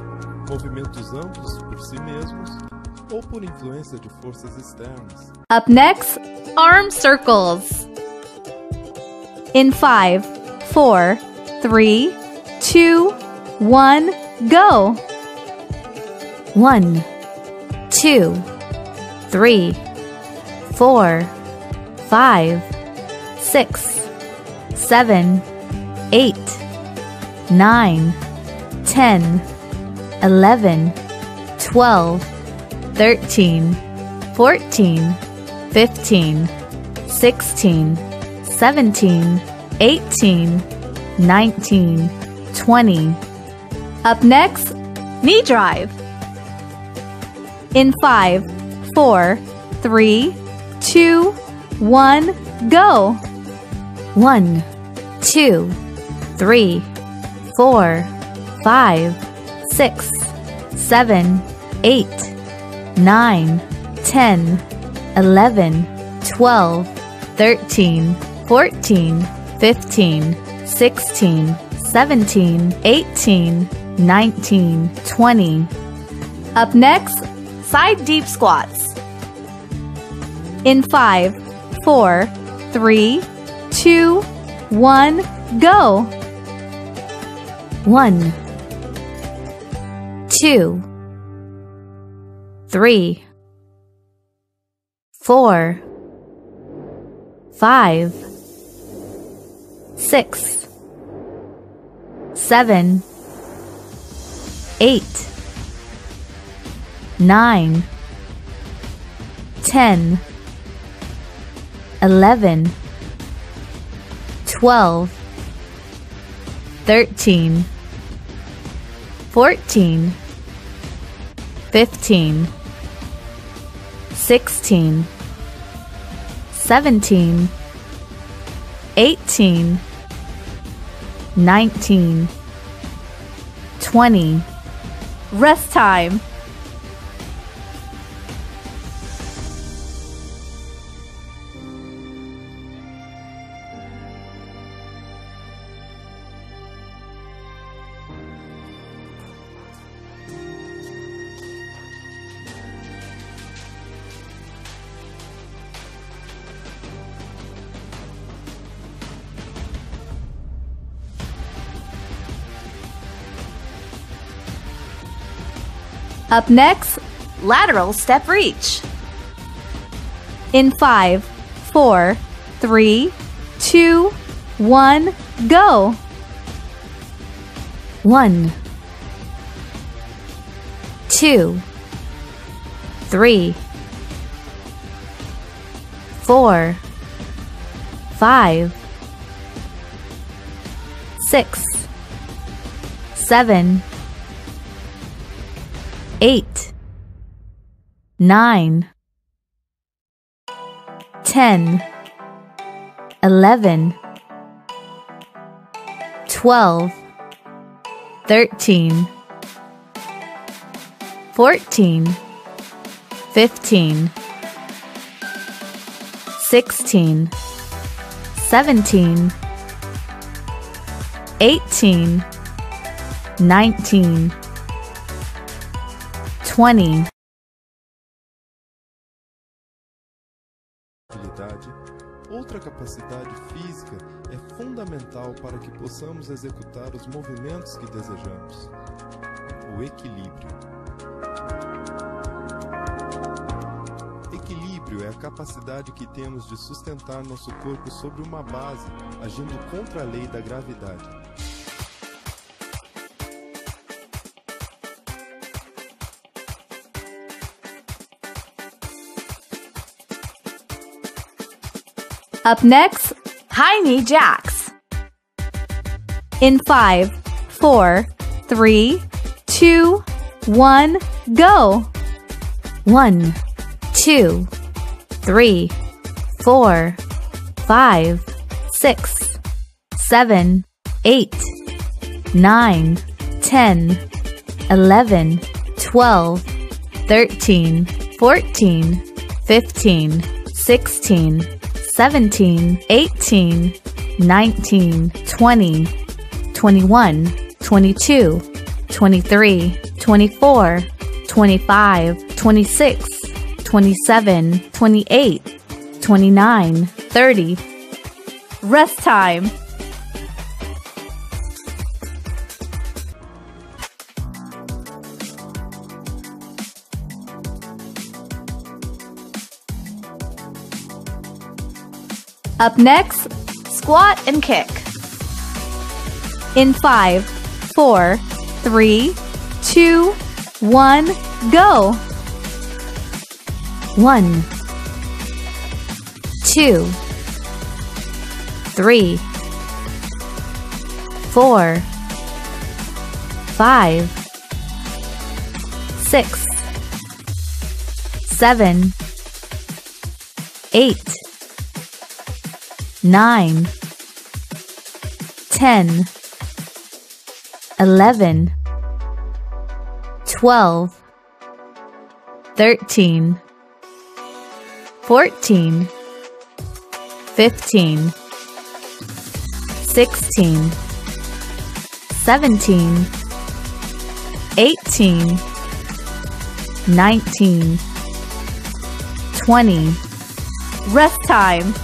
movimentos amplos por si mesmos ou por influência de forças externas. Up next, arm circles. In 5, 4, 3, 2, 1, go. 1, 2, 3, 4, 5, 6, 7, 8, 9, 10, 11, 12, 13, 14, 15, 16, 17, 18, 19, 20. Up next, knee drive. In 5, 4, 3, 2, 1, go. 1, 2, 3, 4, 5, 6, 7, 8, 9, 10, 11, 12, 13, 14, 15, 16, 17, 18, 19, 20. Up next, side deep squats. In 5, 4, 3, 2, 1, go. 1, 2, 3, 4, 5, 6, 7, 8, 9, 10, 11, 12, 13, 14, 15, 16, 17, 18, 19, 20. Rest time. Up next, lateral step reach. In 5, 4, 3, 2, 1, go. 1, 2, 3, 4, 5, 6, 7, 8, 9, 10, 11, 12, 13, 14, 15, 16, 17, 18, 19, 20. Outra capacidade física é fundamental para que possamos executar os movimentos que desejamos: o equilíbrio. Equilíbrio é a capacidade que temos de sustentar nosso corpo sobre uma base, agindo contra a lei da gravidade. Up next, high knee jacks. In 5, 4, 3, 2, 1, go. 1, 2, 3, 4, 5, 6, 7, 8, 9, 10, 11, 12, 13, 14, 15, 16, 17, 18, 19, 20, 21, 22, 23, 24, 25, 26, 27, 28, 29, 30. Rest time. Up next, squat and kick. In 5, 4, 3, 2, 1, go. 1, 2, 3, 4, 5, 6, 7, 8, 9, 10, 11, 12, 13, 14, 15, 16, 17, 18, 19, 20. Rest time.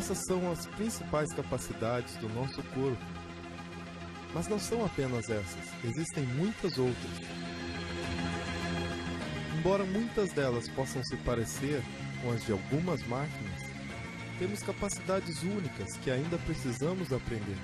Essas são as principais capacidades do nosso corpo. Mas não são apenas essas, existem muitas outras. Embora muitas delas possam se parecer com as de algumas máquinas, temos capacidades únicas que ainda precisamos aprender.